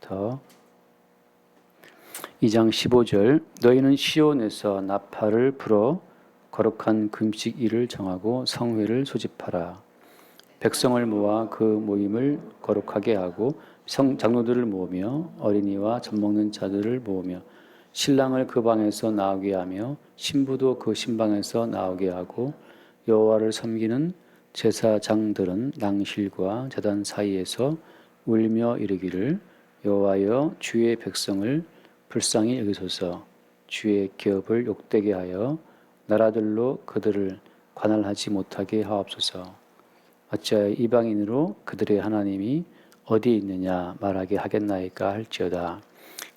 1절부터 2장 15절. 너희는 시온에서 나팔을 불어 거룩한 금식일을 정하고 성회를 소집하라. 백성을 모아 그 모임을 거룩하게 하고 장로들을 모으며 어린이와 젖먹는 자들을 모으며 신랑을 그 방에서 나오게 하며 신부도 그 신방에서 나오게 하고 여호와를 섬기는 제사장들은 낭실과 제단 사이에서 울며 이르기를 여호와여 주의 백성을 불쌍히 여기소서. 주의 기업을 욕되게 하여 나라들로 그들을 관할하지 못하게 하옵소서. 어찌하여 이방인으로 그들의 하나님이 어디 있느냐 말하게 하겠나이까 할지어다.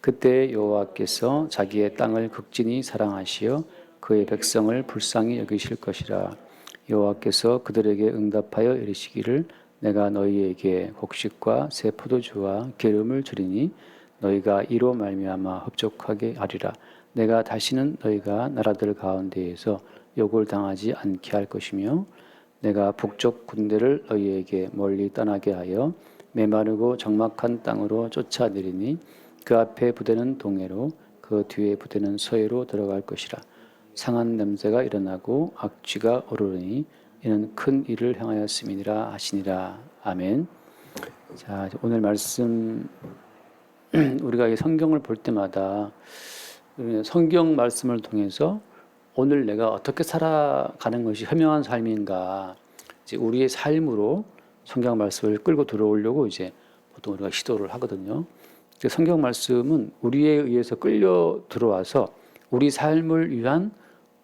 그때 여호와께서 자기의 땅을 극진히 사랑하시어 그의 백성을 불쌍히 여기실 것이라. 여호와께서 그들에게 응답하여 이르시기를 내가 너희에게 곡식과 새 포도주와 기름을 주리니 너희가 이로 말미암아 흡족하게 하리라. 내가 다시는 너희가 나라들 가운데에서 욕을 당하지 않게 할 것이며 내가 북쪽 군대를 너희에게 멀리 떠나게 하여 메마르고 적막한 땅으로 쫓아내리니 그 앞에 부대는 동해로 그 뒤에 부대는 서해로 들어갈 것이라. 상한 냄새가 일어나고 악취가 오르니 이는 큰 일을 행하였음이니라 하시니라. 아멘. 자, 오늘 말씀 우리가 이 성경을 볼 때마다 성경 말씀을 통해서 오늘 내가 어떻게 살아가는 것이 현명한 삶인가, 이제 우리의 삶으로 성경 말씀을 끌고 들어오려고 이제 보통 우리가 시도를 하거든요. 성경 말씀은 우리에 의해서 끌려 들어와서 우리 삶을 위한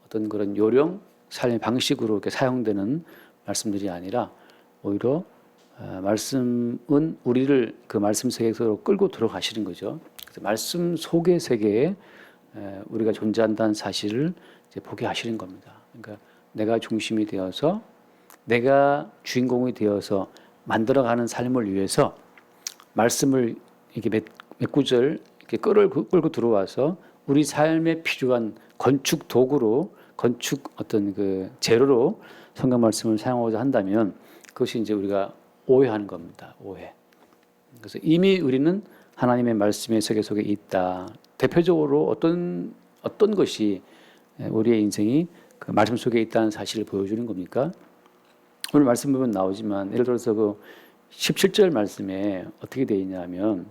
어떤 그런 요령, 삶의 방식으로 이렇게 사용되는 말씀들이 아니라 오히려 말씀은 우리를 그 말씀 세계로 끌고 들어가시는 거죠. 그래서 말씀 속의 세계에 우리가 존재한다는 사실을 이제 보게 하시는 겁니다. 그러니까 내가 중심이 되어서 내가 주인공이 되어서 만들어가는 삶을 위해서 말씀을 이렇게 몇 구절 이렇게 끌고 들어와서 우리 삶에 필요한 건축 도구로, 건축 어떤 그 재료로 성경 말씀을 사용하고자 한다면 그것이 이제 우리가 오해하는 겁니다. 오해. 그래서 이미 우리는 하나님의 말씀의 세계 속에 있다. 대표적으로 어떤 것이 우리의 인생이 그 말씀 속에 있다는 사실을 보여주는 겁니까? 오늘 말씀 보면 나오지만 예를 들어서 그 17절 말씀에 어떻게 되어 있냐면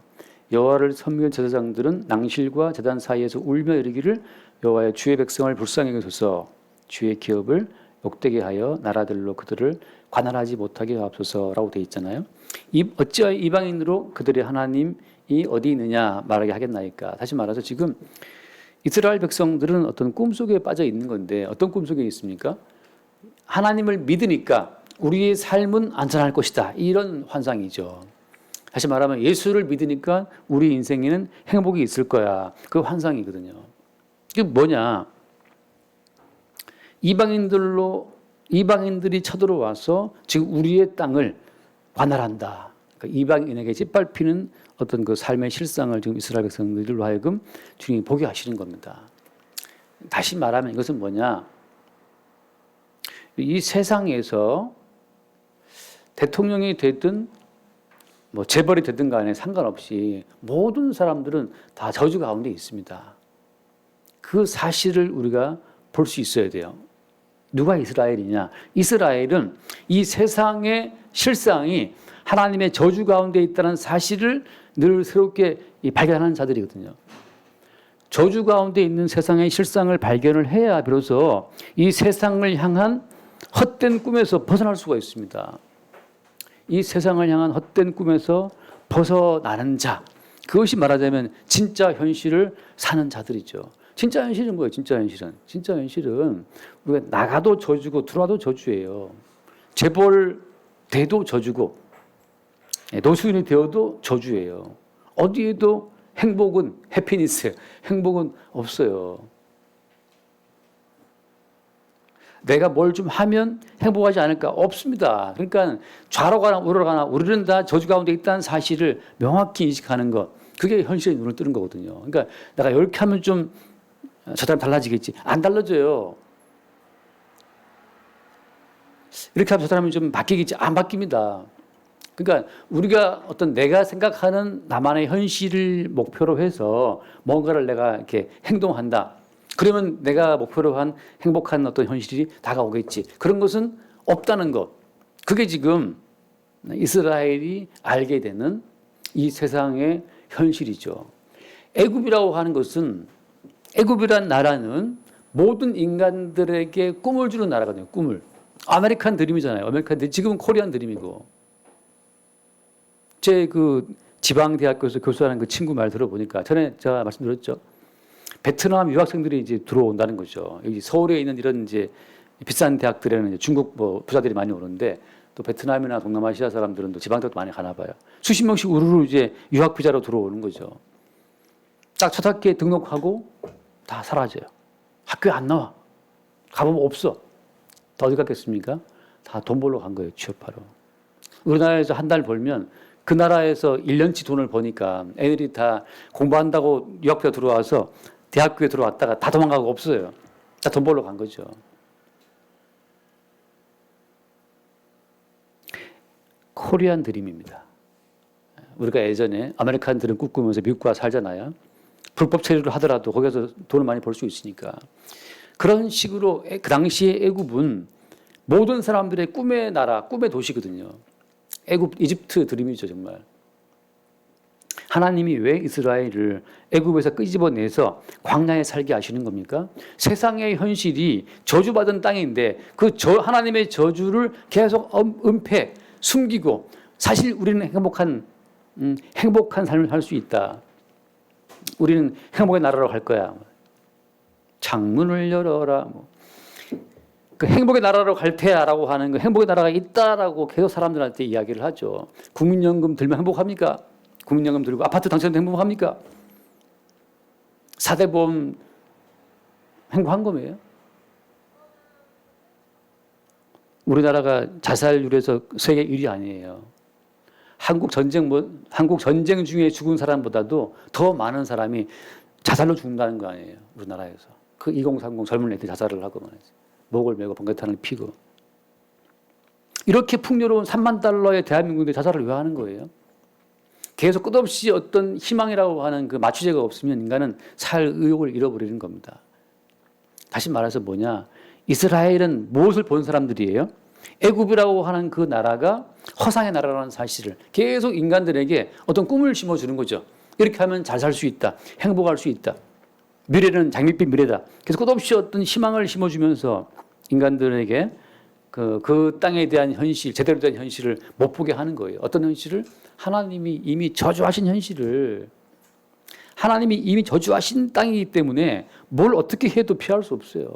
여호와를 섬기는 제사장들은 낭실과 제단 사이에서 울며 이르기를 여호와의 주의 백성을 불쌍히 여기소서. 주의 기업을 욕되게 하여 나라들로 그들을 관할하지 못하게 하옵소서라고 되어 있잖아요. 어찌하여 이방인으로 그들의 하나님이 어디 있느냐 말하게 하겠나이까. 다시 말해서 지금 이스라엘 백성들은 어떤 꿈속에 빠져 있는 건데 어떤 꿈속에 있습니까? 하나님을 믿으니까 우리의 삶은 안전할 것이다. 이런 환상이죠. 다시 말하면 예수를 믿으니까 우리 인생에는 행복이 있을 거야. 그 환상이거든요. 이게 뭐냐? 이방인들이 쳐들어와서 지금 우리의 땅을 관할한다. 그러니까 이방인에게 짓밟히는 어떤 그 삶의 실상을 지금 이스라엘 백성들로 하여금 주님이 보게 하시는 겁니다. 다시 말하면 이것은 뭐냐? 이 세상에서 대통령이 되든 뭐 재벌이 되든 간에 상관없이 모든 사람들은 다 저주 가운데 있습니다. 그 사실을 우리가 볼 수 있어야 돼요. 누가 이스라엘이냐? 이스라엘은 이 세상의 실상이 하나님의 저주 가운데 있다는 사실을 늘 새롭게 발견하는 자들이거든요. 저주 가운데 있는 세상의 실상을 발견을 해야 비로소 이 세상을 향한 헛된 꿈에서 벗어날 수가 있습니다. 이 세상을 향한 헛된 꿈에서 벗어나는 자, 그것이 말하자면 진짜 현실을 사는 자들이죠. 진짜 현실은 뭐예요? 진짜 현실은 우리가 나가도 저주고 들어와도 저주예요. 재벌 돼도 저주고 노숙인이 되어도 저주예요. 어디에도 행복은 해피니스, 행복은 없어요. 내가 뭘 좀 하면 행복하지 않을까? 없습니다. 그러니까 좌로 가나 우로로 가나 우리는 다 저주 가운데 있다는 사실을 명확히 인식하는 것, 그게 현실의 눈을 뜨는 거거든요. 그러니까 내가 이렇게 하면 좀 저 사람 달라지겠지. 안 달라져요. 이렇게 하면 저 사람이 좀 바뀌겠지. 안 바뀝니다. 그러니까 우리가 어떤 내가 생각하는 나만의 현실을 목표로 해서 뭔가를 내가 이렇게 행동한다. 그러면 내가 목표로 한 행복한 어떤 현실이 다가오겠지. 그런 것은 없다는 것. 그게 지금 이스라엘이 알게 되는 이 세상의 현실이죠. 애굽이라고 하는 것은, 애굽이란 나라는 모든 인간들에게 꿈을 주는 나라거든요. 꿈을. 아메리칸 드림이잖아요. 아메리칸 드림. 지금은 코리안 드림이고. 제 그 지방 대학교에서 교수하는 그 친구 말 들어보니까 전에 제가 말씀드렸죠. 베트남 유학생들이 이제 들어온다는 거죠. 여기 서울에 있는 이런 이제 비싼 대학들에는 이제 중국 뭐 부자들이 많이 오는데 또 베트남이나 동남아시아 사람들은 또 지방 대학도 많이 가나 봐요. 수십 명씩 우르르 이제 유학 비자로 들어오는 거죠. 딱 첫 학기에 등록하고 다 사라져요. 학교에 안 나와. 가보면 없어. 다 어디 갔겠습니까? 다 돈 벌러 간 거예요. 취업하러. 우리나라에서 한 달 벌면 그 나라에서 1년치 돈을 버니까 애들이 다 공부한다고 유학비자 들어와서 대학교에 들어왔다가 다 도망가고 없어요. 다 돈 벌러 간 거죠. 코리안 드림입니다. 우리가 예전에 아메리칸 드림 꿈꾸면서 미국 가 살잖아요. 불법 체류를 하더라도 거기서 돈을 많이 벌 수 있으니까. 그런 식으로 그 당시에 애굽은 모든 사람들의 꿈의 나라, 꿈의 도시거든요. 애굽, 이집트 드림이죠, 정말. 하나님이 왜 이스라엘을 애굽에서 끄집어내서 광야에 살게 하시는 겁니까? 세상의 현실이 저주받은 땅인데 그 하나님의 저주를 계속 은폐, 숨기고 사실 우리는 행복한 삶을 살 수 있다. 우리는 행복의 나라로 갈 거야. 창문을 열어라. 그 행복의 나라로 갈 테야라고 하는 그 행복의 나라가 있다라고 계속 사람들한테 이야기를 하죠. 국민연금 들면 행복합니까? 국민연금 들고 아파트 당첨되면 행복합니까? 4대 보험 행복한 거예요? 우리나라가 자살률에서 세계 1위 아니에요. 한국 전쟁 중에 죽은 사람보다도 더 많은 사람이 자살로 죽는다는 거 아니에요. 우리나라에서. 그 2030 젊은 애들이 자살을 하고 말이지. 목을 메고 번개탄을 피고. 이렇게 풍요로운 3만 달러의 대한민국인데 자살을 왜 하는 거예요? 계속 끝없이 어떤 희망이라고 하는 그 마취제가 없으면 인간은 살 의욕을 잃어버리는 겁니다. 다시 말해서 뭐냐? 이스라엘은 무엇을 본 사람들이에요? 애굽이라고 하는 그 나라가 허상의 나라라는 사실을 계속 인간들에게 어떤 꿈을 심어주는 거죠. 이렇게 하면 잘 살 수 있다. 행복할 수 있다. 미래는 장밋빛 미래다. 그래서 끝없이 어떤 희망을 심어주면서 인간들에게 그 땅에 대한 현실, 제대로 된 현실을 못 보게 하는 거예요. 어떤 현실을? 하나님이 이미 저주하신 현실을. 하나님이 이미 저주하신 땅이기 때문에 뭘 어떻게 해도 피할 수 없어요.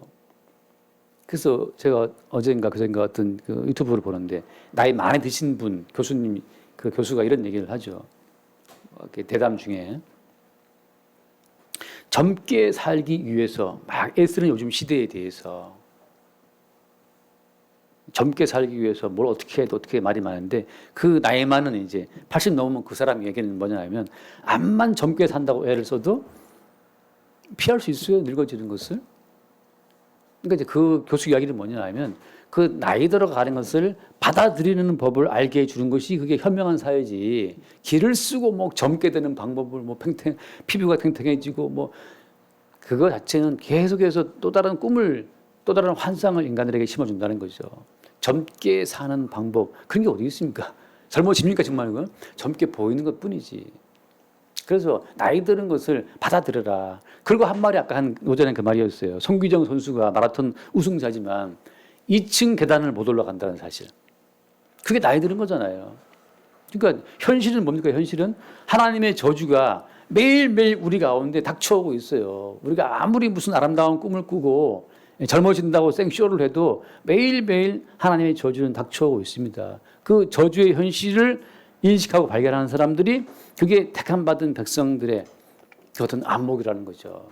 그래서 제가 어젠가 그젠가 어떤 그 유튜브를 보는데 나이 많이 드신 분, 교수님, 그 교수가 이런 얘기를 하죠. 대담 중에 젊게 살기 위해서 막 애쓰는 요즘 시대에 대해서 젊게 살기 위해서 뭘 어떻게 해도 어떻게 말이 많은데 그 나이 많은 이제 80 넘으면 그 사람 얘기는 뭐냐면 암만 젊게 산다고 애를 써도 피할 수 있어요. 늙어지는 것을. 그러니까 이제 그 교수 이야기는 뭐냐면 그 나이 들어가는 것을 받아들이는 법을 알게 해주는 것이 그게 현명한 사회지. 기를 쓰고 뭐 젊게 되는 방법을 뭐 피부가 탱탱해지고 뭐 그거 자체는 계속해서 또 다른 꿈을 또 다른 환상을 인간들에게 심어준다는 거죠. 젊게 사는 방법 그런 게 어디 있습니까? 젊어집니까 정말 그건? 젊게 보이는 것뿐이지. 그래서 나이 드는 것을 받아들여라. 그리고 한 말이 아까 오전에 그 말이었어요. 송기정 선수가 마라톤 우승자지만 2층 계단을 못 올라간다는 사실. 그게 나이 드는 거잖아요. 그러니까 현실은 뭡니까? 현실은 하나님의 저주가 매일매일 우리 가운데 닥쳐오고 있어요. 우리가 아무리 무슨 아름다운 꿈을 꾸고 젊어진다고 생쇼를 해도 매일매일 하나님의 저주는 닥쳐오고 있습니다. 그 저주의 현실을 인식하고 발견하는 사람들이 그게 택함받은 백성들의 그 어떤 안목이라는 거죠.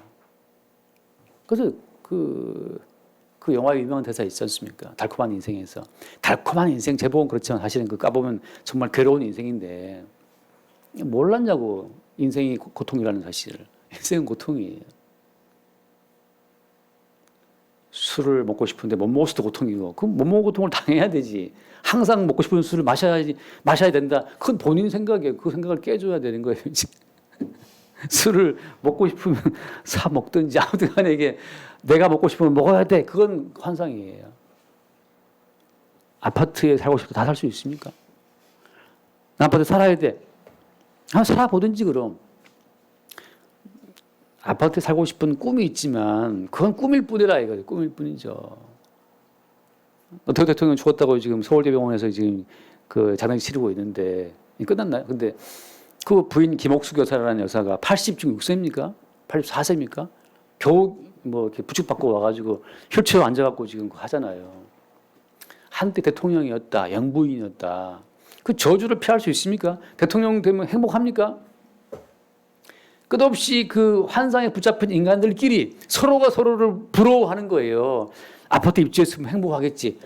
그래서 그 영화에 유명한 대사 있지 않습니까? 달콤한 인생에서. 달콤한 인생 제목은 그렇지만 사실은 그 까보면 정말 괴로운 인생인데 몰랐냐고 인생이 고통이라는 사실을. 인생은 고통이에요. 술을 먹고 싶은데 못 먹어서 고통이고, 그럼 못 먹고 고통을 당해야 되지. 항상 먹고 싶은 술을 마셔야 된다. 그건 본인 생각이에요. 그 생각을 깨줘야 되는 거예요. 술을 먹고 싶으면 사 먹든지 아무튼 간에 이게 내가 먹고 싶으면 먹어야 돼. 그건 환상이에요. 아파트에 살고 싶어도 다 살 수 있습니까? 아파트에 살아야 돼. 한번 살아보든지 그럼. 아파트에 살고 싶은 꿈이 있지만 그건 꿈일 뿐이라 이거죠. 꿈일 뿐이죠. 노태우 대통령 죽었다고 지금 서울대병원에서 지금 그 장례식 치르고 있는데 끝났나요? 근데 그 부인 김옥수 여사라는 여사가 86세입니까? 84세입니까? 겨우 뭐 이렇게 부축받고 와가지고 휠체어 앉아갖고 지금 하잖아요. 한때 대통령이었다, 영부인이었다. 그 저주를 피할 수 있습니까? 대통령 되면 행복합니까? 끝없이 그 환상에 붙잡힌 인간들끼리 서로가 서로를 부러워하는 거예요. 아파트 입주했으면 행복하겠지.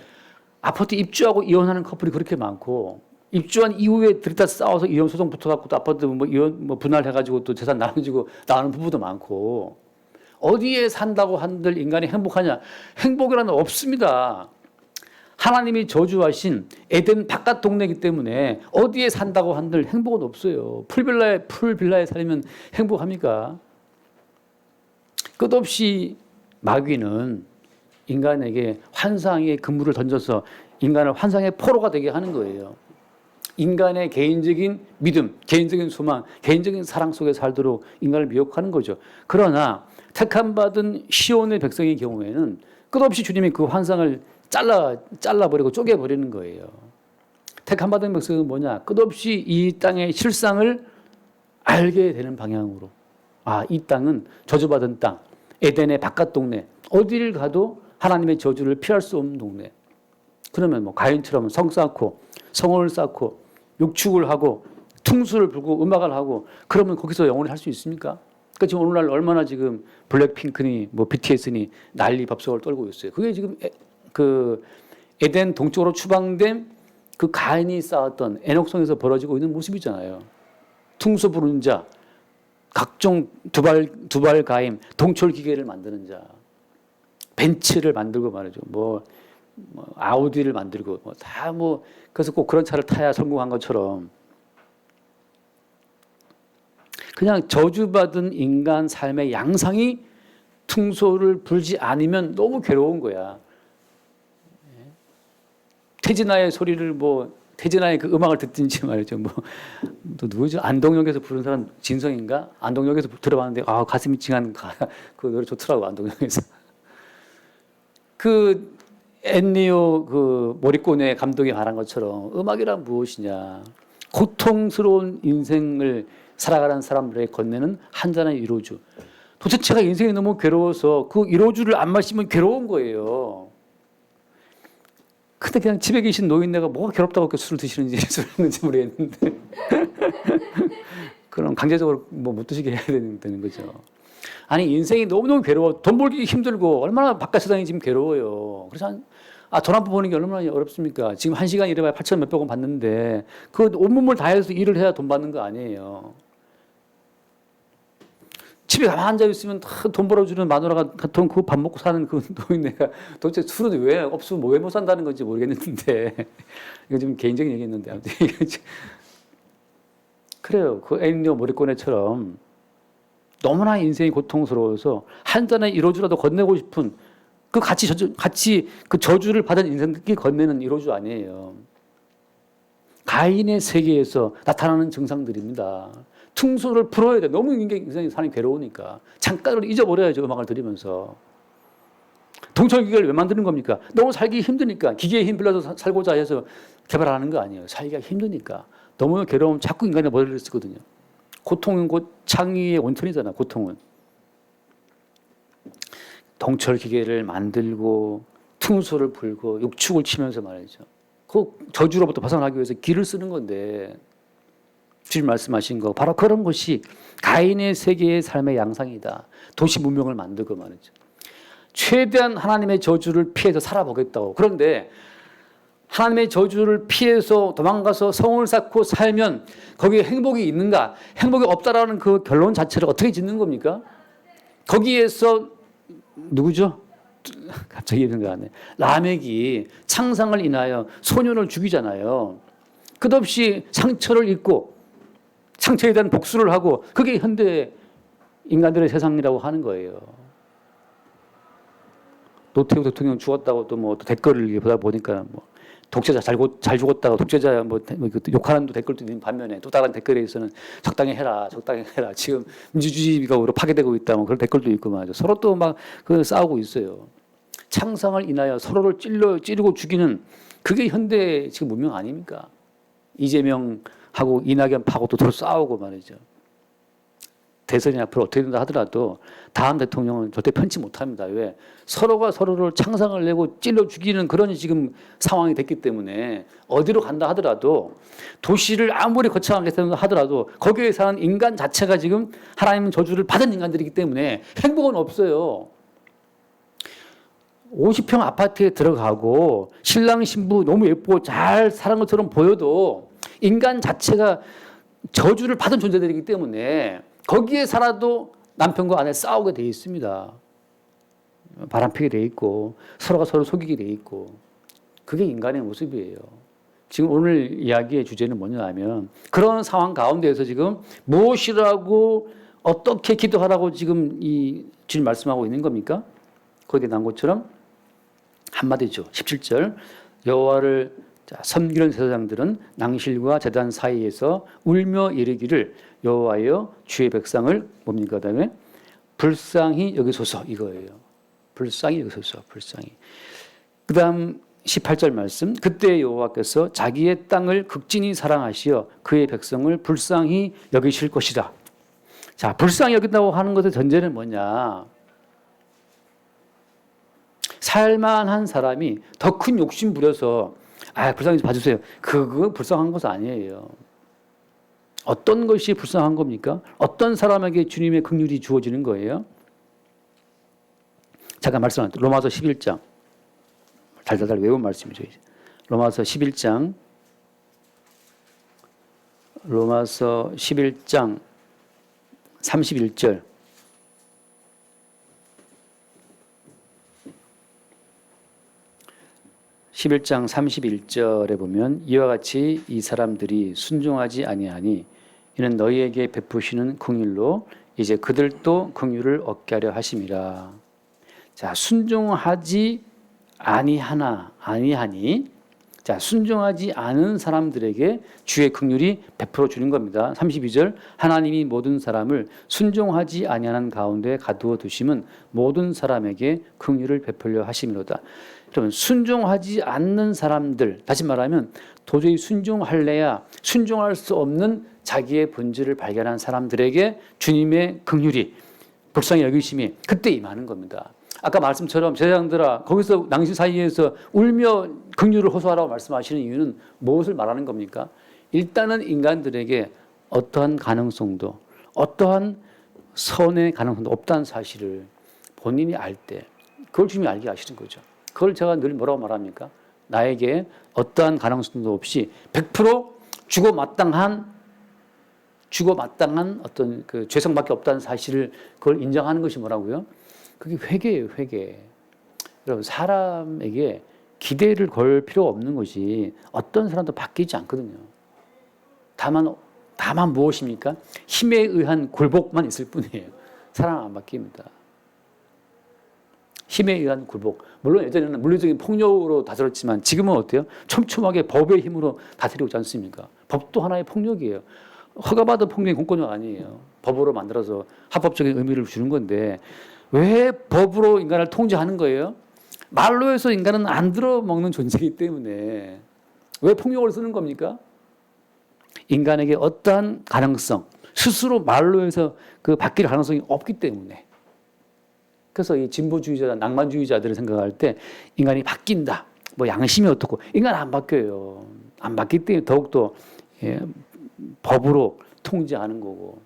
아파트 입주하고 이혼하는 커플이 그렇게 많고, 입주한 이후에 들이다 싸워서 이혼 소송 붙어갖고 또 아파트 이혼 분할해가지고 또 재산 나눠지고 나오는 부부도 많고, 어디에 산다고 한들 인간이 행복하냐? 행복이라는 없습니다. 하나님이 저주하신 에덴 바깥 동네이기 때문에 어디에 산다고 한들 행복은 없어요. 풀빌라에 살면 행복합니까? 끝없이 마귀는 인간에게 환상의 그물을 던져서 인간을 환상의 포로가 되게 하는 거예요. 인간의 개인적인 믿음, 개인적인 소망, 개인적인 사랑 속에 살도록 인간을 미혹하는 거죠. 그러나 택함받은 시온의 백성의 경우에는 끝없이 주님이 그 환상을 잘라버리고 쪼개버리는 거예요. 택함받은 백성은 뭐냐? 끝없이 이 땅의 실상을 알게 되는 방향으로. 아, 이 땅은 저주받은 땅, 에덴의 바깥 동네, 어디를 가도 하나님의 저주를 피할 수 없는 동네. 그러면 뭐 가인처럼 성 쌓고 성을 쌓고 육축을 하고 퉁수를 불고 음악을 하고 그러면 거기서 영원히 할 수 있습니까? 그러니까 지금 오늘날 얼마나 지금 블랙핑크니 뭐 BTS니 난리 밥석을 떨고 있어요. 그게 지금 그 에덴 동쪽으로 추방된 그 가인이 쌓았던 에녹성에서 벌어지고 있는 모습이잖아요. 퉁수 부르는 자, 각종 두발 가임, 동철 기계를 만드는 자, 벤츠를 만들고 말이죠. 뭐 아우디를 만들고 다 그래서 꼭 그런 차를 타야 성공한 것처럼 그냥 저주받은 인간 삶의 양상이 퉁소를 불지 않으면 너무 괴로운 거야. 태진아의 소리를 태진아의 그 음악을 듣든지 말이죠. 또 누구죠? 안동역에서 부른 사람 진성인가? 안동역에서 들어봤는데 가슴이 찡한 그 노래 좋더라고. 안동역에서. 그 엔니오 그 모리꼬네 감독이 말한 것처럼 음악이란 무엇이냐? 고통스러운 인생을 살아가는 사람들에게 건네는 한 잔의 위로주. 도대체 제가 인생이 너무 괴로워서 그 위로주를 안 마시면 괴로운 거예요. 근데 그냥 집에 계신 노인네가 뭐가 괴롭다고 그렇게 술을 드시는지 술을 했는지 모르겠는데 그럼 강제적으로 못 드시게 해야 되는 거죠. 아니 인생이 너무너무 괴로워. 돈 벌기 힘들고 얼마나 바깥 세상이 지금 괴로워요. 그래서 돈 한 푼 버는 게 얼마나 어렵습니까? 지금 1시간 일해봐야 8천 몇백 원 받는데 그 온몸을 다해서 일을 해야 돈 받는 거 아니에요. 집에 가만 앉아 있으면 돈 벌어주는 마누라가 돈 그 밥 먹고 사는 그 노인네가 도대체 술은 왜 없으면 왜 못 산다는 건지 모르겠는데 이거 좀 개인적인 얘기했는데 아무튼 그래요. 그 엔니오 모리꼬네처럼 너무나 인생이 고통스러워서 한 잔의 위로주라도 건네고 싶은 그 같이 그 저주를 받은 인생들끼리 건네는 위로주 아니에요. 가인의 세계에서 나타나는 증상들입니다. 퉁소를 풀어야 돼. 너무 인생이 사람이 괴로우니까. 잠깐으로 잊어버려야죠. 음악을 들으면서. 동철기계를 왜 만드는 겁니까? 너무 살기 힘드니까. 기계에 힘 빌려서 살고자 해서 개발하는 거 아니에요. 살기가 힘드니까. 너무 괴로우면 자꾸 인간의 머리를 쓰거든요. 고통은 곧 창의의 원천이잖아. 고통은. 동철기계를 만들고 퉁소를 불고 육축을 치면서 말이죠. 그 저주로부터 벗어나기 위해서 기를 쓰는 건데 주님 말씀하신 거 바로 그런 것이 가인의 세계의 삶의 양상이다. 도시 문명을 만들고 말이죠. 최대한 하나님의 저주를 피해서 살아보겠다고. 그런데 하나님의 저주를 피해서 도망가서 성을 쌓고 살면 거기에 행복이 있는가? 행복이 없다라는 그 결론 자체를 어떻게 짓는 겁니까? 거기에서 누구죠? 갑자기 이런 거 하네. 라멕이 창상을 인하여 소년을 죽이잖아요. 끝없이 상처를 입고 상처에 대한 복수를 하고 그게 현대 인간들의 세상이라고 하는 거예요. 노태우 대통령 죽었다고 또 뭐 댓글을 보다 보니까 뭐 독재자 잘 죽었다고 독재자 뭐 욕하는 댓글도 있는 반면에 또 다른 댓글에서는 적당히 해라, 적당히 해라. 지금 민주주의가 오히려 파괴되고 있다. 뭐 그런 댓글도 있고 말이죠. 서로 또 막 그 싸우고 있어요. 창상을 인하여 서로를 찌르고 죽이는 그게 현대 지금 문명 아닙니까? 이재명하고 이낙연하고 또 서로 싸우고 말이죠. 대선이 앞으로 어떻게 된다 하더라도 다음 대통령은 절대 편치 못합니다. 왜? 서로가 서로를 창상을 내고 찔러 죽이는 그런 지금 상황이 됐기 때문에 어디로 간다 하더라도 도시를 아무리 거창하게 하더라도 거기에 사는 인간 자체가 지금 하나님의 저주를 받은 인간들이기 때문에 행복은 없어요. 50평 아파트에 들어가고 신랑 신부 너무 예쁘고 잘 사는 것처럼 보여도 인간 자체가 저주를 받은 존재들이기 때문에 거기에 살아도 남편과 아내 싸우게 돼 있습니다. 바람피게 돼 있고 서로가 서로 속이게 돼 있고 그게 인간의 모습이에요. 지금 오늘 이야기의 주제는 뭐냐면 그런 상황 가운데에서 지금 무엇이라고 어떻게 기도하라고 지금 이 주님 말씀하고 있는 겁니까? 거기에 나온 것처럼 한마디죠. 17절 여호와를 섬기는 제사장들은 낭실과 제단 사이에서 울며 이르기를 여호와여 주의 백성을 뭡니까? 그다음에 불쌍히 여기소서 이거예요. 불쌍히 여기소서 불쌍히. 그다음 18절 말씀 그때 여호와께서 자기의 땅을 극진히 사랑하시어 그의 백성을 불쌍히 여기실 것이다. 자, 불쌍히 여긴다고 하는 것의 전제는 뭐냐? 살만한 사람이 더 큰 욕심 부려서 불쌍히 봐주세요. 그거 불쌍한 것은 아니에요. 어떤 것이 불쌍한 겁니까? 어떤 사람에게 주님의 긍휼이 주어지는 거예요? 잠깐 말씀하세요. 로마서 11장. 달달달 외운 말씀이죠. 로마서 11장. 로마서 11장 31절. 11장 31절에 보면 이와 같이 이 사람들이 순종하지 아니하니 이는 너희에게 베푸시는 긍휼로 이제 그들도 긍휼을 얻게 하려 하심이라. 자, 순종하지 아니하니 자, 순종하지 않은 사람들에게 주의 긍휼이 베풀어 주는 겁니다. 32절 하나님이 모든 사람을 순종하지 아니하는 가운데 가두어 두심은 모든 사람에게 긍휼을 베풀려 하심이로다. 여러분 순종하지 않는 사람들 다시 말하면 도저히 순종할래야 순종할 수 없는 자기의 본질을 발견한 사람들에게 주님의 긍휼이 불쌍히 여기심이 그때 임하는 겁니다. 아까 말씀처럼 제사장들아 거기서 낭실 사이에서 울며 긍휼을 호소하라고 말씀하시는 이유는 무엇을 말하는 겁니까? 일단은 인간들에게 어떠한 가능성도 어떠한 선의 가능성도 없다는 사실을 본인이 알 때 그걸 주님이 알게 하시는 거죠. 그걸 제가 늘 뭐라고 말합니까? 나에게 어떠한 가능성도 없이 100% 죽어마땅한 어떤 그 죄성밖에 없다는 사실을 그걸 인정하는 것이 뭐라고요? 그게 회개예요, 회개. 여러분, 사람에게 기대를 걸 필요가 없는 것이 어떤 사람도 바뀌지 않거든요. 다만 무엇입니까? 힘에 의한 굴복만 있을 뿐이에요. 사람은 안 바뀝니다. 힘에 의한 굴복. 물론 예전에는 물리적인 폭력으로 다스렸지만 지금은 어때요? 촘촘하게 법의 힘으로 다스리고 있지 않습니까? 법도 하나의 폭력이에요. 허가받은 폭력이 공권력 아니에요. 법으로 만들어서 합법적인 의미를 주는 건데 왜 법으로 인간을 통제하는 거예요? 말로 해서 인간은 안 들어먹는 존재이기 때문에 왜 폭력을 쓰는 겁니까? 인간에게 어떠한 가능성, 스스로 말로 해서 그 바뀔 가능성이 없기 때문에. 그래서 이 진보주의자, 낭만주의자들을 생각할 때 인간이 바뀐다. 뭐 양심이 어떻고 인간 안 바뀌어요. 안 바뀌기 때문에 더욱더 법으로 통제하는 거고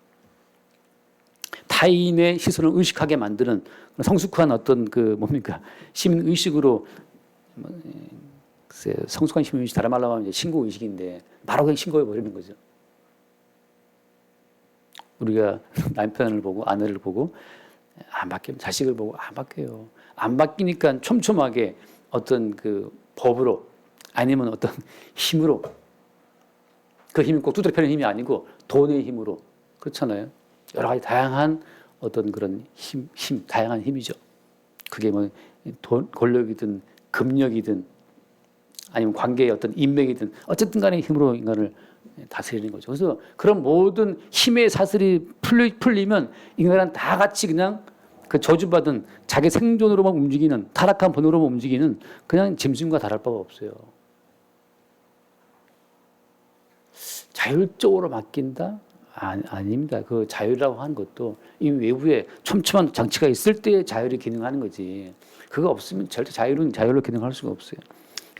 타인의 시선을 의식하게 만드는 성숙한 어떤 그 뭡니까 시민 의식으로 성숙한 시민 의식 다른 말로 하면 이제 신고 의식인데 바로 그냥 신고해 버리는 거죠. 우리가 남편을 보고 아내를 보고 안 바뀌면 자식을 보고 안 바뀌어요. 안 바뀌니까 촘촘하게 어떤 그 법으로 아니면 어떤 힘으로, 그 힘이 꼭 두드려 패는 힘이 아니고 돈의 힘으로, 그렇잖아요. 여러 가지 다양한 어떤 그런 힘, 다양한 힘이죠. 그게 뭐 돈, 권력이든 금력이든 아니면 관계의 어떤 인맥이든 어쨌든 간에 힘으로 인간을 다스리는 거죠. 그래서 그런 모든 힘의 사슬이 풀리면 인간은 다 같이 그냥 그 저주받은 자기 생존으로만 움직이는, 타락한 본능으로만 움직이는 그냥 짐승과 다를 바가 없어요. 자율적으로 맡긴다? 아닙니다. 그 자유라고 하는 것도 이 외부에 촘촘한 장치가 있을 때 자율이 기능하는 거지. 그거 없으면 절대 자율로 기능할 수가 없어요.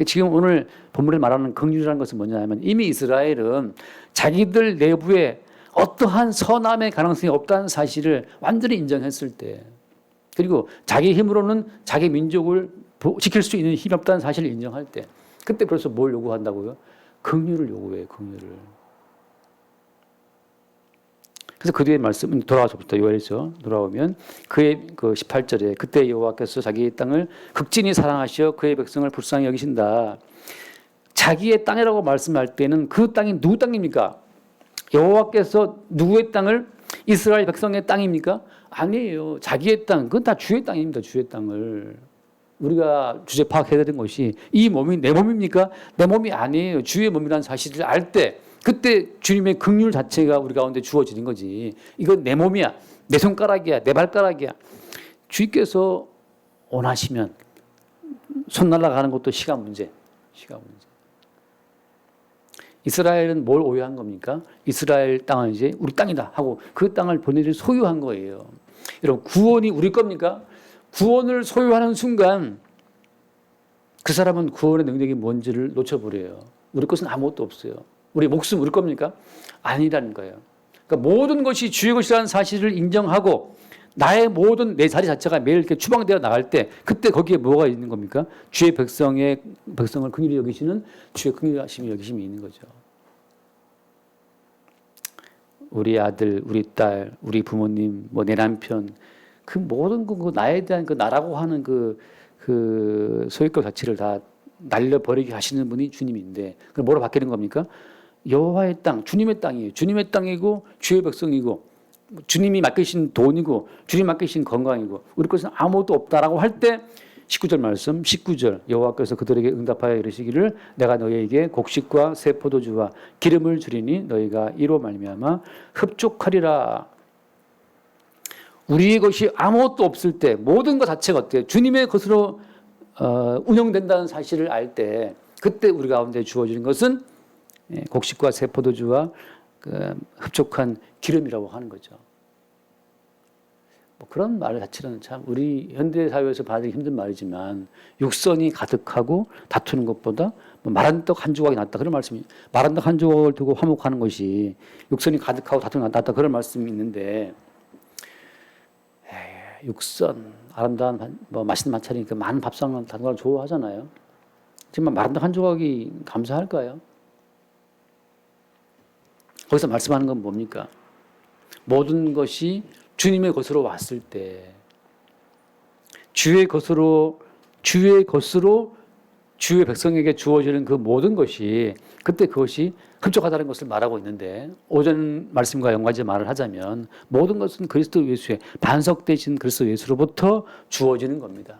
지금 오늘 본문에 말하는 긍휼이라는 것은 뭐냐면 이미 이스라엘은 자기들 내부에 어떠한 선함의 가능성이 없다는 사실을 완전히 인정했을 때, 그리고 자기 힘으로는 자기 민족을 지킬 수 있는 힘이 없다는 사실을 인정할 때, 그때 벌써 뭘 요구한다고요? 긍휼을 요구해요. 긍휼을. 그래서 그 뒤에 말씀 돌아와서부터 요엘에서 돌아오면 그의 그 18절에 그때 여호와께서 자기의 땅을 극진히 사랑하시어 그의 백성을 불쌍히 여기신다. 자기의 땅이라고 말씀할 때는 그 땅이 누구 땅입니까? 여호와께서 누구의 땅을, 이스라엘 백성의 땅입니까? 아니에요. 자기의 땅, 그건 다 주의 땅입니다. 주의 땅을. 우리가 주제 파악해야 되는 것이 이 몸이 내 몸입니까? 내 몸이 아니에요. 주의 몸이라는 사실을 알 때 그때 주님의 긍휼 자체가 우리 가운데 주어지는 거지. 이건 내 몸이야. 내 손가락이야. 내 발가락이야. 주님께서 원하시면 손 날아가는 것도 시간 문제. 이스라엘은 뭘 오해한 겁니까? 이스라엘 땅은 이제 우리 땅이다 하고 그 땅을 본인들이 소유한 거예요. 여러분, 구원이 우리 겁니까? 구원을 소유하는 순간 그 사람은 구원의 능력이 뭔지를 놓쳐버려요. 우리 것은 아무것도 없어요. 우리 목숨 우리 겁니까? 아니라는 거예요. 그러니까 모든 것이 주의 것이라는 사실을 인정하고 나의 모든 내 자리 자체가 매일 이렇게 추방되어 나갈 때 그때 거기에 뭐가 있는 겁니까? 주의 백성을 긍휼히 여기시는 주의 긍휼하심이 여기심이 있는 거죠. 우리 아들, 우리 딸, 우리 부모님, 뭐 내 남편, 그 모든 그 나에 대한 그 나라고 하는 그 소유권 가치를 다 날려버리게 하시는 분이 주님인데, 그럼 뭐로 바뀌는 겁니까? 여호와의 땅, 주님의 땅이에요. 주님의 땅이고 주의 백성이고 주님이 맡기신 돈이고 주님이 맡기신 건강이고 우리 것은 아무것도 없다라고 할 때 19절 말씀, 19절 여호와께서 그들에게 응답하여 이르시기를 내가 너희에게 곡식과 새 포도주와 기름을 주리니 너희가 이로 말미암아 흡족하리라. 우리의 것이 아무것도 없을 때 모든 것 자체가 어때요? 주님의 것으로 운영된다는 사실을 알 때 그때 우리 가운데 주어지는 것은 곡식과 새 포도주와 그 흡족한 기름이라고 하는 거죠. 뭐 그런 말 자체는 참 우리 현대 사회에서 받기 힘든 말이지만 육선이 가득하고 다투는 것보다 뭐 마른 떡 한 조각이 낫다 그런 말씀이, 마른 떡 한 조각을 두고 화목하는 것이 육선이 가득하고 다투는 것이 낫다 그런 말씀이 있는데, 육선 아름다운 뭐 맛있는 마찰이니까 많은 밥상을 다는 걸 좋아하잖아요. 하지만 마른 떡 한 조각이 감사할까요? 거기서 말씀하는 건 뭡니까? 모든 것이 주님의 것으로 왔을 때 주의 것으로 주의 백성에게 주어지는 그 모든 것이 그때 그것이 흡족하다는 것을 말하고 있는데, 오전 말씀과 연관지어 말을 하자면 모든 것은 그리스도 예수의 반석되신 그리스도 예수로부터 주어지는 겁니다.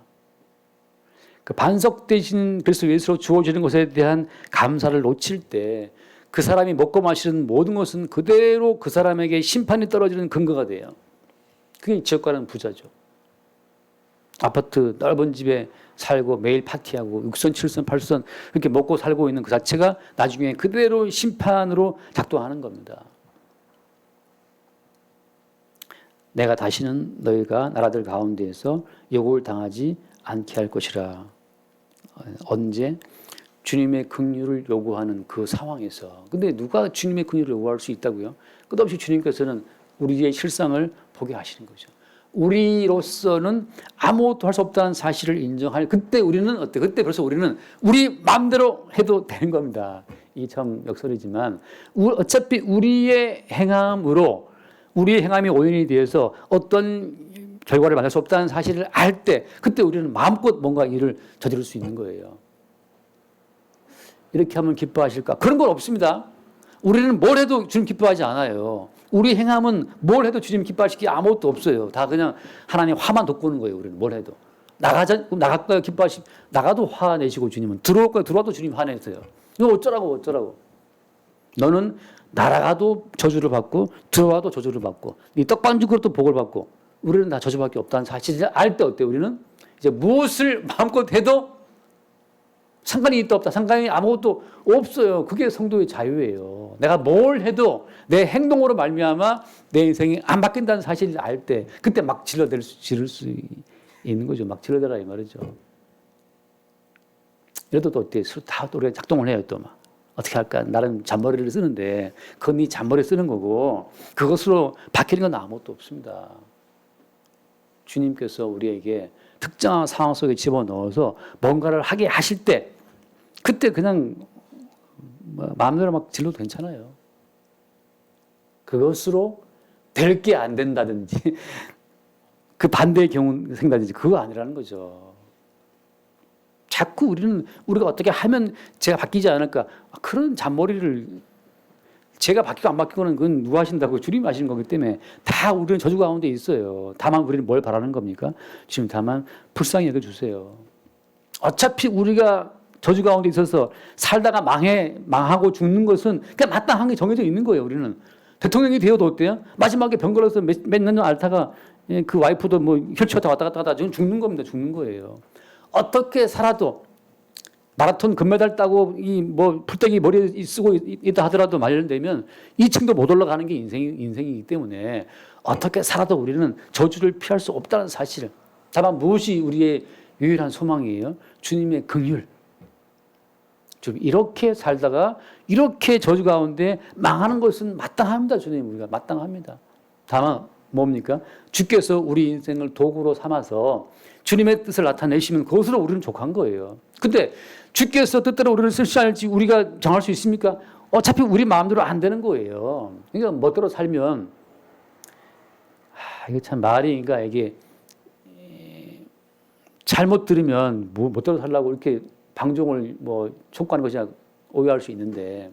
그 반석되신 그리스도 예수로 주어지는 것에 대한 감사를 놓칠 때 그 사람이 먹고 마시는 모든 것은 그대로 그 사람에게 심판이 떨어지는 근거가 돼요. 그게 지옥 가는 부자죠. 아파트 넓은 집에 살고 매일 파티하고 6선, 7선, 8선 이렇게 먹고 살고 있는 그 자체가 나중에 그대로 심판으로 작동하는 겁니다. 내가 다시는 너희가 나라들 가운데에서 요구를 당하지 않게 할 것이라. 언제? 주님의 긍휼을 요구하는 그 상황에서. 근데 누가 주님의 긍휼을 요구할 수 있다고요? 끝없이 주님께서는 우리의 실상을 보게 하시는 거죠. 우리로서는 아무것도 할 수 없다는 사실을 인정할 그때 우리는 어때? 그때 벌써 우리는 우리 마음대로 해도 되는 겁니다. 이 참 역설이지만 어차피 우리의 행함이 오인이 되어서 어떤 결과를 만날 수 없다는 사실을 알 때 그때 우리는 마음껏 뭔가 일을 저지를 수 있는 거예요. 이렇게 하면 기뻐하실까? 그런 건 없습니다. 우리는 뭘 해도 주님 기뻐하지 않아요. 우리 행함은 뭘 해도 주님 기뻐하실 게 아무것도 없어요. 다 그냥 하나님 화만 돋구는 거예요. 우리는 뭘 해도. 나갈까요? 나가도 화내시고 주님은. 들어올까요? 들어와도 주님 화내세요. 너 어쩌라고. 너는 날아가도 저주를 받고 들어와도 저주를 받고 네 떡반죽 그릇도 복을 받고 우리는 다 저주밖에 없다는 사실을 알 때 어때요? 우리는 이제 무엇을 마음껏 해도 상관이 있다 없다. 상관이 아무것도 없어요. 그게 성도의 자유예요. 내가 뭘 해도 내 행동으로 말미암아 내 인생이 안 바뀐다는 사실을 알 때 그때 막 지를 수 있는 거죠. 막 질러대라 이 말이죠. 이래도 또 어때? 다 우리가 작동을 해요. 또 막. 어떻게 할까? 나름 잔머리를 쓰는데 그건 네 잔머리 쓰는 거고 그것으로 바뀌는 건 아무것도 없습니다. 주님께서 우리에게 특정한 상황 속에 집어넣어서 뭔가를 하게 하실 때 그때 그냥 마음대로 막 질러도 괜찮아요. 그것으로 될 게 안 된다든지 그 반대의 경우 생긴다든지 그거 아니라는 거죠. 자꾸 우리가 어떻게 하면 제가 바뀌지 않을까 그런 잔머리를 제가 바뀌고 안 바뀌고는 그건 누가 하신다고 주님이 하시는 거기 때문에 다 우리는 저주 가운데 있어요. 다만 우리는 뭘 바라는 겁니까? 주님 다만 불쌍히 여겨주세요. 어차피 우리가 저주 가운데 있어서 살다가 망하고 죽는 것은 그냥 마땅한 게 정해져 있는 거예요. 우리는 대통령이 되어도 어때요? 마지막에 병 걸려서 몇 년 앓다가 그 와이프도 뭐 혈치가 왔다 갔다 하다 지금 죽는 겁니다. 죽는 거예요. 어떻게 살아도 마라톤 금메달 따고 이 뭐 풀떼기 머리에 쓰고 있다 하더라도 말년되면 2층도 못 올라가는 게 인생이기 때문에 어떻게 살아도 우리는 저주를 피할 수 없다는 사실. 다만 무엇이 우리의 유일한 소망이에요? 주님의 긍휼. 좀 이렇게 살다가 이렇게 저주 가운데 망하는 것은 마땅합니다. 주님 우리가 마땅합니다. 다만 뭡니까? 주께서 우리 인생을 도구로 삼아서 주님의 뜻을 나타내시면 그것으로 우리는 족한 거예요. 근데 주께서 뜻대로 우리를 쓰실지 우리가 정할 수 있습니까? 어차피 우리 마음대로 안 되는 거예요. 그러니까 멋대로 살면 이게 참 말이 그러니까 이게 잘못 들으면 멋대로 살라고 이렇게 방종을 뭐 촉구하는 것이 오해할 수 있는데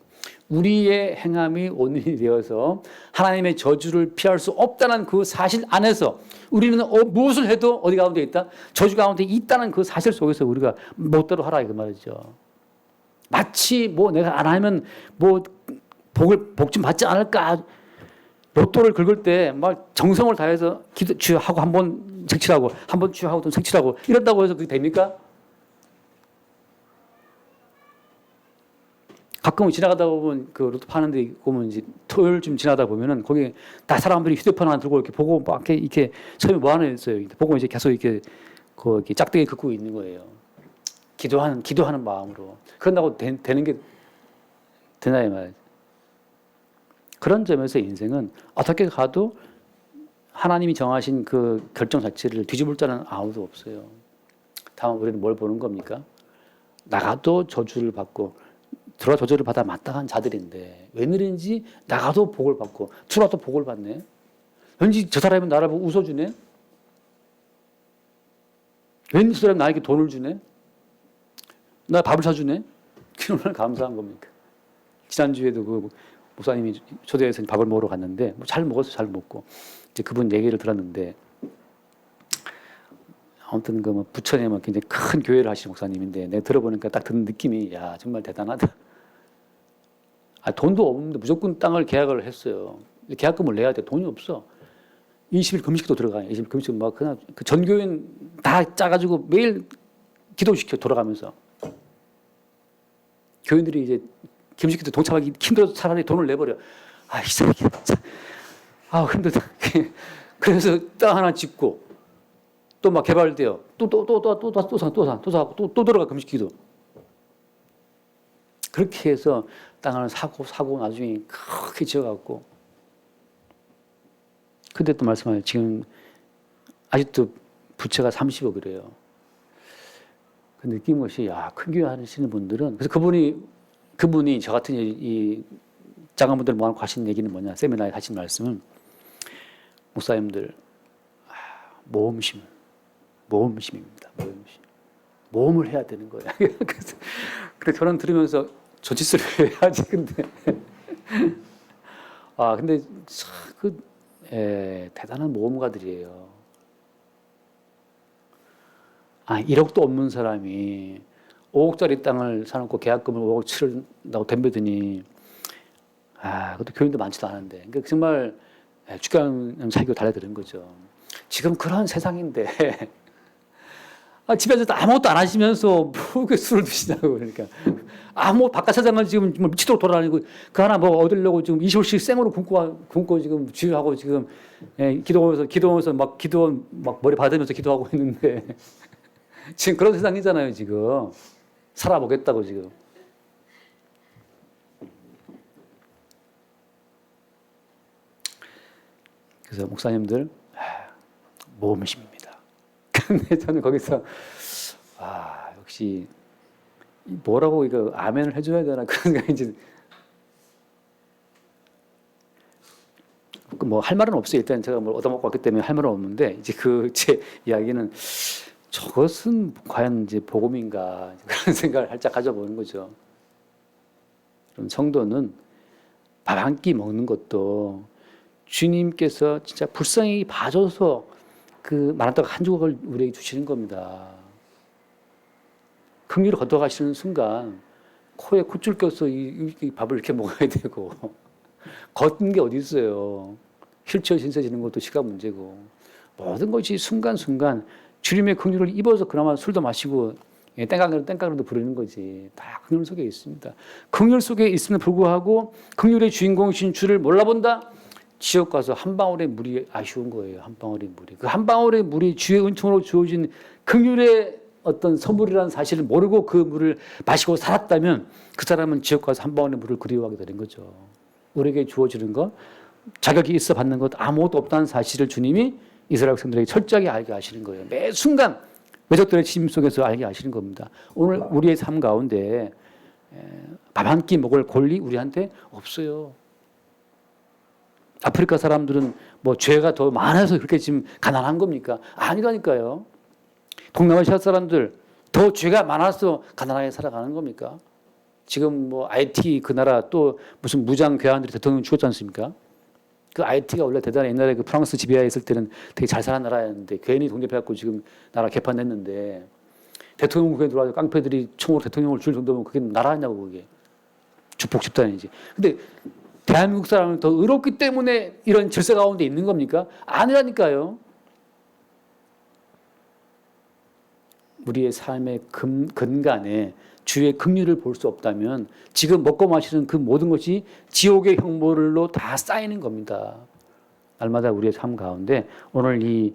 우리의 행함이 원인이 되어서 하나님의 저주를 피할 수 없다는 그 사실 안에서 우리는 무엇을 해도 어디 가운데 있다? 저주 가운데 있다는 그 사실 속에서 우리가 멋대로 하라 그 말이죠. 마치 뭐 내가 안 하면 뭐 복 좀 받지 않을까? 로또를 긁을 때 막 정성을 다해서 주하고 한번 색칠하고 한번 주하고 또 색칠하고 이런다고 해서 그게 됩니까? 가끔 지나가다 보면 그 로또 파는 데 보면 이제 토요일쯤 지나다 보면은 거기 다 사람들이 휴대폰 하나 들고 이렇게 보고 막 이렇게 처음에 뭐 하나 했어요. 보고 이제 계속 이렇게 이렇게 짝대기 긋고 있는 거예요. 기도하는 마음으로. 그런다고 되는 게 되나 이 말이에요. 그런 점에서 인생은 어떻게 가도 하나님이 정하신 그 결정 자체를 뒤집을 자는 아무도 없어요. 다만 우리는 뭘 보는 겁니까? 나가도 저주를 받고 들어와 저주를 받아 마땅한 자들인데 웬일인지 나가도 복을 받고 들어와도 복을 받네. 왠지 저 사람은 나를 보고 웃어주네. 왠지 저 사람이 나에게 돈을 주네. 나 밥을 사주네. 얼마나 감사한 겁니까? 지난주에도 그 목사님이 초대해서 밥을 먹으러 갔는데 잘 먹어서 잘 먹고 이제 그분 얘기를 들었는데 아무튼 그 부천에 굉장히 큰 교회를 하시는 목사님인데 내가 들어보니까 딱 드는 느낌이 야 정말 대단하다. 돈도 없는데 무조건 땅을 계약을 했어요. 계약금을 내야 돼. 돈이 없어. 20일 금식도 들어가요. 20일 금식 막 그냥 그 전교인 다 짜가지고 매일 기도시켜 돌아가면서 교인들이 이제 금식기도 동참하기 힘들어서 차라리 돈을 내버려. 이 사람이 힘들다. 그래서 땅 하나 짓고 또 막 개발돼요. 또 들어가 금식기도. 그렇게 해서 땅을 사고 나중에 크게 지어갖고 근데 또 말씀하세요. 지금 아직도 부채가 30억이래요. 그 느낀 것이 큰 교회 하시는 분들은 그래서 그분이 저 같은 이 작은 분들 모아놓고 하신 얘기는 뭐냐 세미나에 하신 말씀은 목사님들 모험심, 모험심입니다. 모험심. 모험을 해야 되는 거예요. 그래서 저는 들으면서 저 짓을 왜 해야지, 근데. 근데 참, 대단한 모험가들이에요. 1억도 없는 사람이 5억짜리 땅을 사놓고 계약금을 5억 치른다고 덤벼드니, 그것도 교인도 많지도 않은데. 그러니까 정말 주가는 자기가 달려드는 거죠. 지금 그런 세상인데, 집에서 아무것도 안 하시면서 뭐 술을 드시냐고. 그러니까 바깥 세상을 지금 미치도록 돌아다니고 그 하나 뭐 얻으려고 지금 20원씩 생으로 굶고 지금 주유하고 지금 기도하면서 막 머리 받으면서 기도하고 있는데 지금 그런 세상이잖아요. 지금 살아보겠다고 지금. 그래서 목사님들 모험심입니다. 근데 저는 거기서 역시 뭐라고 이거 아멘을 해줘야 되나 그런 생각이 이제 뭐 할 말은 없어요. 일단 제가 뭘 얻어먹고 왔기 때문에 할 말은 없는데 이제 제 이야기는 저것은 과연 이제 복음인가 그런 생각을 살짝 가져보는 거죠. 그럼 성도는 밥 한 끼 먹는 것도 주님께서 진짜 불쌍히 봐줘서 그 만원 떡 한 조각을 우리에게 주시는 겁니다. 긍휼을 걷어가시는 순간 코에 콧줄 껴서 이 밥을 이렇게 먹어야 되고 걷는 게 어디 있어요. 휠체어 신세지는 것도 시간 문제고 모든 것이 순간순간 주님의 긍휼을 입어서 그나마 술도 마시고 땡깡으로도 부르는 거지. 다 긍휼 속에 있습니다. 긍휼 속에 있음에도 불구하고 긍휼의 주인공이신 주를 몰라본다? 지옥 가서 한 방울의 물이 아쉬운 거예요. 한 방울의 물이. 그 한 방울의 물이 주의 은총으로 주어진 긍휼의 어떤 선물이라는 사실을 모르고 그 물을 마시고 살았다면 그 사람은 지옥 가서 한 방울의 물을 그리워하게 되는 거죠. 우리에게 주어지는 것, 자격이 있어 받는 것 아무것도 없다는 사실을 주님이 이스라엘 백성들에게 철저하게 알게 하시는 거예요. 매 순간 외적들의 심 속에서 알게 하시는 겁니다. 오늘 우리의 삶 가운데 밥 한 끼 먹을 권리 우리한테 없어요. 아프리카 사람들은 뭐 죄가 더 많아서 그렇게 지금 가난한 겁니까? 아니라니까요. 동남아시아 사람들 더 죄가 많아서 가난하게 살아가는 겁니까? 지금 뭐 IT 그 나라 또 무슨 무장 괴한들이 대통령 죽었지 않습니까? 그 IT가 원래 대단히 옛날에 그 프랑스 지배하에 있을 때는 되게 잘 사는 나라였는데 괜히 독립해갖고 지금 나라 개판됐는데 대통령국에 들어와서 깡패들이 총으로 대통령을 죽일 정도면 그게 나라냐고 그게. 주폭 집단이지. 근데 대한민국 사람은 더 의롭기 때문에 이런 질서 가운데 있는 겁니까? 아니라니까요. 우리의 삶의 근간에 주의 긍휼을 볼 수 없다면 지금 먹고 마시는 그 모든 것이 지옥의 형벌로 다 쌓이는 겁니다. 날마다 우리의 삶 가운데 오늘 이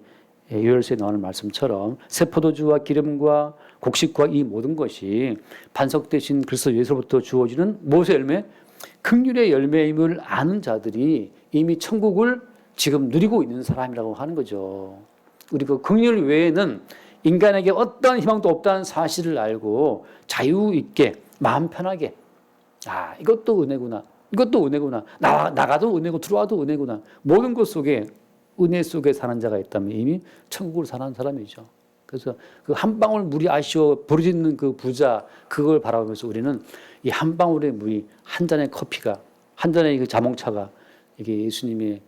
요엘서에 나오는 말씀처럼 새 포도주와 기름과 곡식과 이 모든 것이 반석 대신 그리스도 예수로부터 주어지는 무엇의 열매? 긍휼의 열매임을 아는 자들이 이미 천국을 지금 누리고 있는 사람이라고 하는 거죠. 우리 그 긍휼 외에는 인간에게 어떠한 희망도 없다는 사실을 알고 자유 있게 마음 편하게 이것도 은혜구나. 이것도 은혜구나. 나가도 은혜고 들어와도 은혜구나. 모든 것 속에 은혜 속에 사는 자가 있다면 이미 천국을 사는 사람이죠. 그래서 그 한 방울 물이 아쉬워 부르짖는 그 부자 그걸 바라보면서 우리는 이 한 방울의 물이 한 잔의 커피가 한 잔의 그 자몽차가 이게 예수님의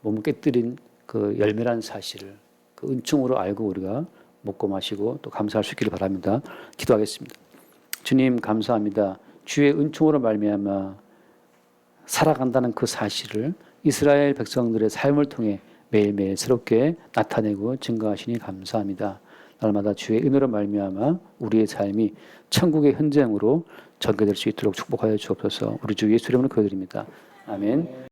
몸을 깨뜨린 그 열매라는 사실을 그 은총으로 알고 우리가 먹고 마시고 또 감사할 수 있기를 바랍니다. 기도하겠습니다. 주님 감사합니다. 주의 은총으로 말미암아 살아간다는 그 사실을 이스라엘 백성들의 삶을 통해 매일매일 새롭게 나타내고 증거하시니 감사합니다. 날마다 주의 은혜로 말미암아 우리의 삶이 천국의 현장으로 전개될 수 있도록 축복하여 주옵소서. 우리 주 예수 이름으로 기도드립니다. 아멘.